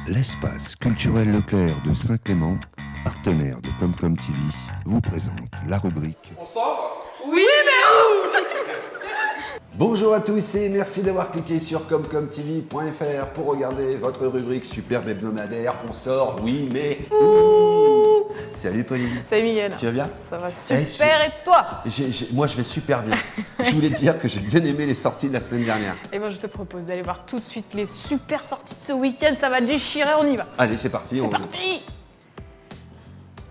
L'espace culturel Leclerc de Saint-Clément, partenaire de Comcom TV, vous présente la rubrique On sort? Oui, mais où? Bonjour à tous et merci d'avoir cliqué sur comcomtv.fr pour regarder votre rubrique superbe hebdomadaire. On sort, oui, mais où? Salut Pauline. Salut Miguel. Tu vas bien? Ça va super et toi? Moi je vais super bien. Je voulais te dire que j'ai bien aimé les sorties de la semaine dernière. Et ben je te propose d'aller voir tout de suite les super sorties de ce week-end. Ça va déchirer, on y va. Allez, c'est parti. C'est parti.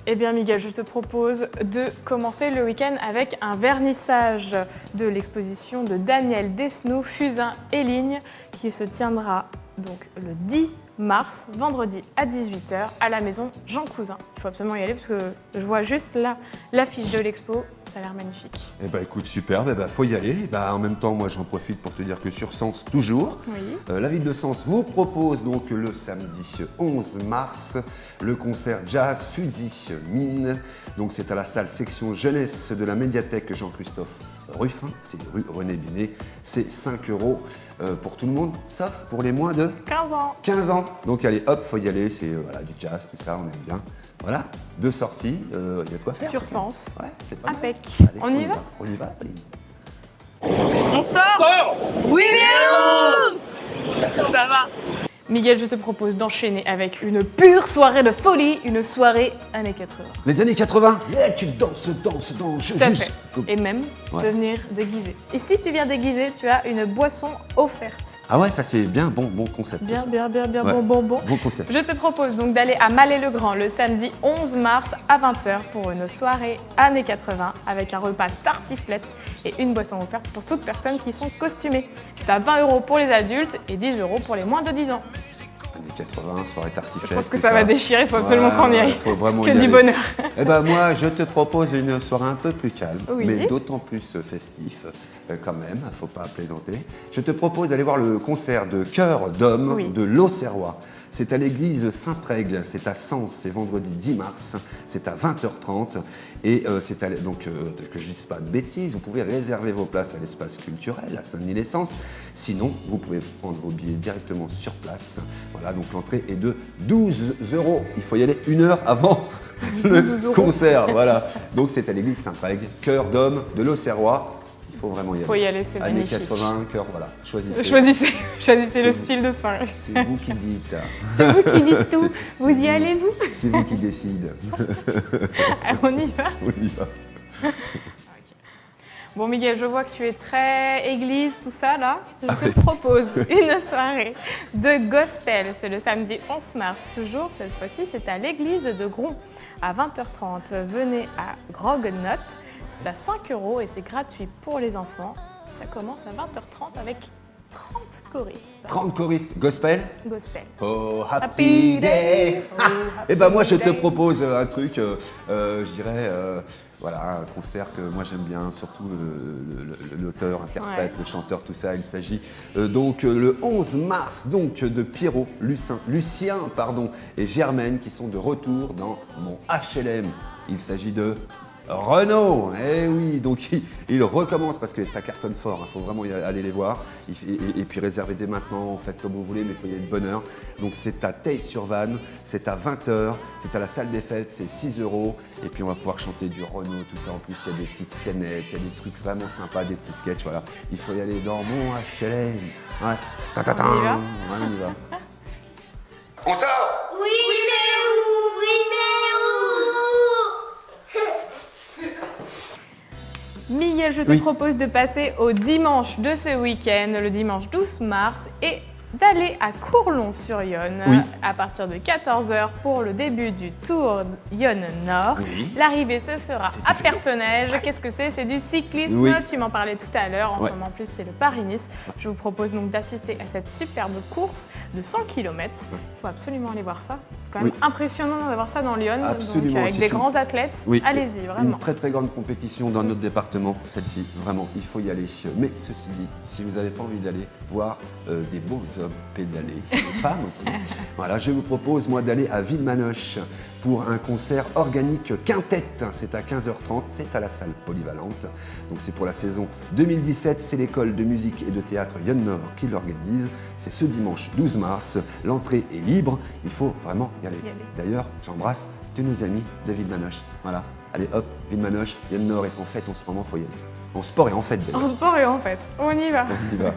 Eh bien Miguel, je te propose de commencer le week-end avec un vernissage de l'exposition de Daniel Desnoux, Fusain et Ligne, qui se tiendra donc le 10 mars, vendredi à 18h, à la maison Jean Cousin. Il faut absolument y aller parce que je vois juste là l'affiche de l'expo, ça a l'air magnifique. Eh ben écoute, superbe, eh ben, faut y aller. Eh ben, en même temps, moi j'en profite pour te dire que sur Sens, toujours, Oui. la ville de Sens vous propose donc le samedi 11 mars le concert Jazz Fusil Mine. Donc c'est à la salle section jeunesse de la médiathèque Jean-Christophe Ruffin, c'est rue René Binet. C'est 5 € pour tout le monde, sauf pour les moins de 15 ans. 15 ans. Donc allez, hop, faut y aller, c'est voilà, du jazz, tout ça, on aime bien. Voilà, deux sorties, il y a de quoi faire. Sur ça. Sens. Ouais, c'est pas mal. Impec. Allez, On y va? On y va, Pauline. On sort? Oui, mais où? Ça va. Miguel, je te propose d'enchaîner avec une pure soirée de folie, une soirée années 80. Les années 80, tu danses. Tout à fait. Et même de venir déguisé. Et si tu viens déguisé, tu as une boisson offerte. Ah ouais, ça c'est bien, bon concept. Bien, ça. bien, bien, bien, Ouais. bon. Bon concept. Je te propose donc d'aller à Mallet-le-Grand le samedi 11 mars à 20h pour une soirée années 80 avec un repas tartiflette et une boisson offerte pour toutes personnes qui sont costumées. C'est à 20 € pour les adultes et 10 € pour les moins de 10 ans. Années 80, soirée tartiflette. Je pense que tout ça va déchirer, il faut absolument qu'on y aille. Faut vraiment Que y du aller. bonheur. Eh ben moi, je te propose une soirée un peu plus calme, Oui. mais d'autant plus festif quand même, faut pas plaisanter. Je te propose d'aller voir le concert de Cœur d'Homme Oui. de l'Auxerrois. C'est à l'église Saint-Prègle, c'est à Sens, c'est vendredi 10 mars, c'est à 20h30. Et c'est donc, que je ne dise pas de bêtises, vous pouvez réserver vos places à l'espace culturel, à Saint-Denis-les-Sens. Sinon, vous pouvez prendre vos billets directement sur place. Voilà, donc l'entrée est de 12 €. Il faut y aller 1 heure avant le 12 €. concert. Voilà. Donc c'est à l'église Saint-Prègle, Cœur d'Homme de l'Auxerrois. Il faut vraiment y aller. Faut y aller, c'est Années magnifique. 80, cœur, voilà. Choisissez. Choisissez le C'est vous. style de soirée. C'est vous qui dites. C'est vous qui dites tout. C'est- Vous y allez, vous? C'est vous qui décide. On y va. On y va. Bon Miguel, je vois que tu es très église, tout ça là. Je te propose une soirée de gospel. C'est le samedi 11 mars, toujours. Cette fois-ci, c'est à l'église de Gron à 20h30. Venez à Grognot. C'est à 5 € et c'est gratuit pour les enfants. Ça commence à 20h30 avec 30 choristes. 30 choristes gospel. Gospel. Oh, happy day. Oh, Eh ben moi je happy te day. propose un truc, je dirais, voilà, un concert que moi j'aime bien, surtout l'auteur, interprète, Ouais. le chanteur, tout ça. Il s'agit donc le 11 mars donc de Pierrot, Lucien et Germaine qui sont de retour dans mon HLM. Il s'agit de Renaud, eh oui, donc il recommence parce que ça cartonne fort, il faut vraiment aller les voir et puis réserver dès maintenant, faites comme vous voulez, mais il faut y aller de bonne heure. Donc c'est à Teil-sur-Vanne, c'est à 20h, c'est à la salle des fêtes, c'est 6 € et puis on va pouvoir chanter du Renaud, tout ça. En plus il y a des petites scénettes, il y a des trucs vraiment sympas, des petits sketchs, voilà. Il faut y aller dans mon HLM. Ouais. Ta-ta-ta. On y va Ouais, on y va. On sort? Oui, mais où? Oui, Miguel, je te Oui. propose de passer au dimanche de ce week-end, le dimanche 12 mars, et d'aller à Courlon-sur-Yonne Oui. à partir de 14h pour le début du Tour Yonne Nord. Oui. L'arrivée se fera C'est à du vélo. Personnage. Qu'est-ce que c'est? C'est du cyclisme. Oui. Tu m'en parlais tout à l'heure. En Ouais. ce moment, en plus, c'est le Paris-Nice. Je vous propose donc d'assister à cette superbe course de 100 km. Il faut absolument aller voir ça. quand même Oui. impressionnant d'avoir ça dans Lyon, donc Absolument, avec c'est des une- grands athlètes. Oui, Allez-y, vraiment. Une très très grande compétition dans notre département, celle-ci, vraiment, il faut y aller. Mais ceci dit, si vous n'avez pas envie d'aller voir des beaux hommes pédaler, des femmes aussi, voilà, je vous propose moi d'aller à Villemannoche pour un concert organique quintette. C'est à 15h30, c'est à la salle polyvalente. Donc c'est pour la saison 2017, c'est l'école de musique et de théâtre Yann Nord qui l'organise. C'est ce dimanche 12 mars, l'entrée est libre, il faut vraiment y aller. D'ailleurs, j'embrasse tous nos amis de Villemannoche. Voilà, allez hop, Villemannoche, Yann Nord est en fête en ce moment, faut y aller. En sport et en fête En d'ailleurs. sport et en fait, on y va. On y va.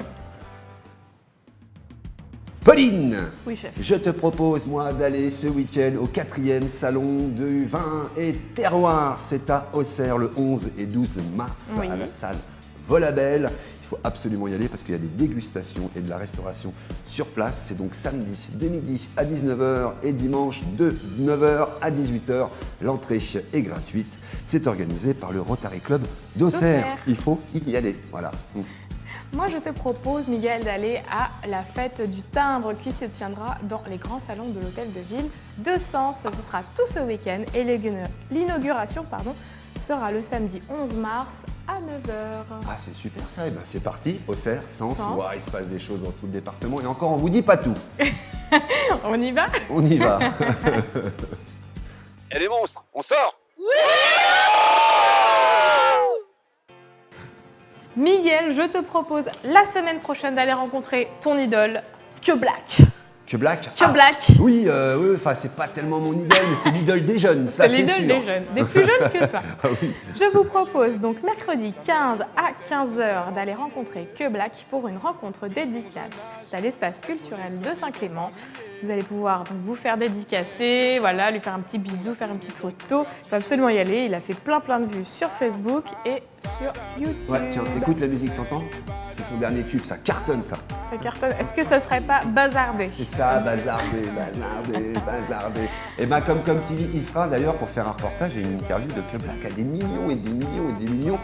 Pauline, Oui, chef. je te propose, moi, d'aller ce week-end au 4e salon du vin et terroir. C'est à Auxerre le 11 et 12 mars Oui. à la salle Volabelle. Il faut absolument y aller parce qu'il y a des dégustations et de la restauration sur place. C'est donc samedi de midi à 19h et dimanche de 9h à 18h. L'entrée est gratuite. C'est organisé par le Rotary Club d'Auxerre. d'Auxerre. Il faut y aller. Voilà. Moi, je te propose, Miguel, d'aller à la fête du timbre qui se tiendra dans les grands salons de l'hôtel de ville de Sens. Ce sera tout ce week-end et l'inauguration sera le samedi 11 mars à 9h. Ah, c'est super ça. Eh ben, c'est parti. Auxerre, Sens. Sens. Ouah, il se passe des choses dans tout le département. Et encore, on vous dit pas tout. On y va? On y va. Et les monstres, on sort! Miguel, je te propose la semaine prochaine d'aller rencontrer ton idole, Que Black. Que Black. Que Black. Oui, oui, enfin, c'est pas tellement mon idole, mais c'est l'idole des jeunes, ça C'est c'est l'idole sûr. des jeunes, des plus jeunes que toi. Ah oui. Je vous propose donc mercredi 15 à 15h d'aller rencontrer Que Black pour une rencontre dédicace à l'espace culturel de Saint-Clément. Vous allez pouvoir donc vous faire dédicacer, voilà, lui faire un petit bisou, faire une petite photo. Il faut absolument y aller. Il a fait plein de vues sur Facebook et sur YouTube. Ouais, tiens, écoute la musique, t'entends? C'est son dernier tube, ça cartonne ça. Ça cartonne. Est-ce que ça serait pas bazardé? C'est ça, bazardé, bazardé, bazardé. Et ben comme TV, il sera d'ailleurs pour faire un reportage et une interview de Que Black à des millions et des millions et des millions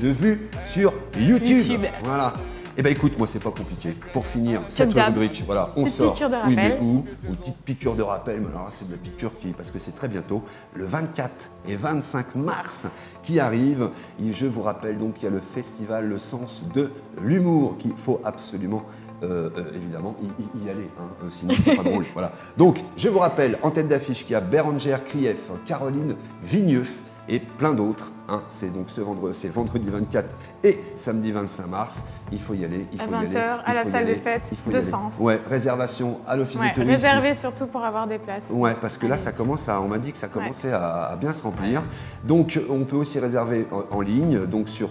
de vues sur YouTube. YouTube. Voilà. Eh ben écoute, moi c'est pas compliqué. Pour finir cette d'hab. rubrique, voilà, on Petite sort. piqûre de Oui, mais rappel. où? Une petite piqûre de rappel, mais alors là, c'est de la piqûre parce que c'est très bientôt, le 24 et 25 mars qui arrive. Et je vous rappelle donc qu'il y a le festival Le Sens de l'humour qu'il faut absolument évidemment y aller, hein, sinon c'est pas drôle. Voilà. Donc je vous rappelle en tête d'affiche qu'il y a Bérangère Krief, Caroline Vigneux et plein d'autres. Hein. C'est donc c'est vendredi 24 et samedi 25 mars. Il faut y aller. Il À faut y 20h, aller, à il la faut y salle aller, des fêtes il faut y de aller. Sens. Ouais, réservation à l'office Ouais, de tourisme. réservé surtout pour avoir des places. Ouais, parce que là, ça Allez-y. commence à, on m'a dit que ça commençait à bien se remplir. Donc, on peut aussi réserver en ligne, donc sur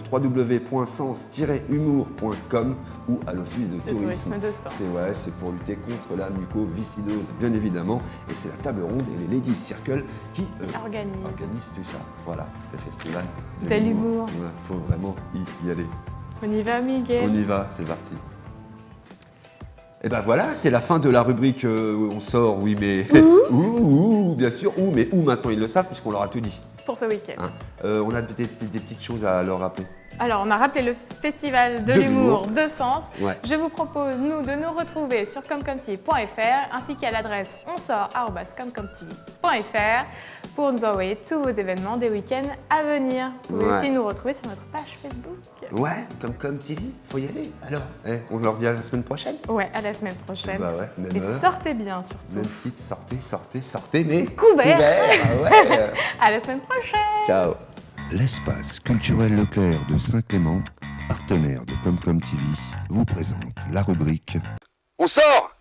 www.sens-humour.com ou à l'office de tourisme. de Sens. C'est pour lutter contre la mucoviscidose, bien évidemment. Et c'est la table ronde et les Ladies Circle qui organisent tout ça. Voilà, le festival De l'humour. Il faut vraiment y aller. On y va, Miguel. On y va, c'est parti. Et ben voilà, c'est la fin de la rubrique on sort, oui mais... Ouh, bien sûr, mais où maintenant ils le savent puisqu'on leur a tout dit. Pour ce week-end. Hein. On a des petites choses à leur rappeler. Alors, on a rappelé le festival de De l'humour l'humour. de Sens. Ouais. Je vous propose, nous, de nous retrouver sur comcomtv.fr ainsi qu'à l'adresse onsort@comcomtv.fr pour nous envoyer tous vos événements des week-ends à venir. Vous pouvez Ouais. aussi nous retrouver sur notre page Facebook. Ouais, comme TV, faut y aller. Alors, on leur dit à la semaine prochaine. Ouais, à la semaine prochaine. Bah ouais, même Et heure. sortez bien surtout. Même site, sortez, mais... Couvert. Ah ouais. À la semaine prochaine. Ciao. L'espace culturel Leclerc de Saint-Clément, partenaire de Comcom TV, vous présente la rubrique On sort!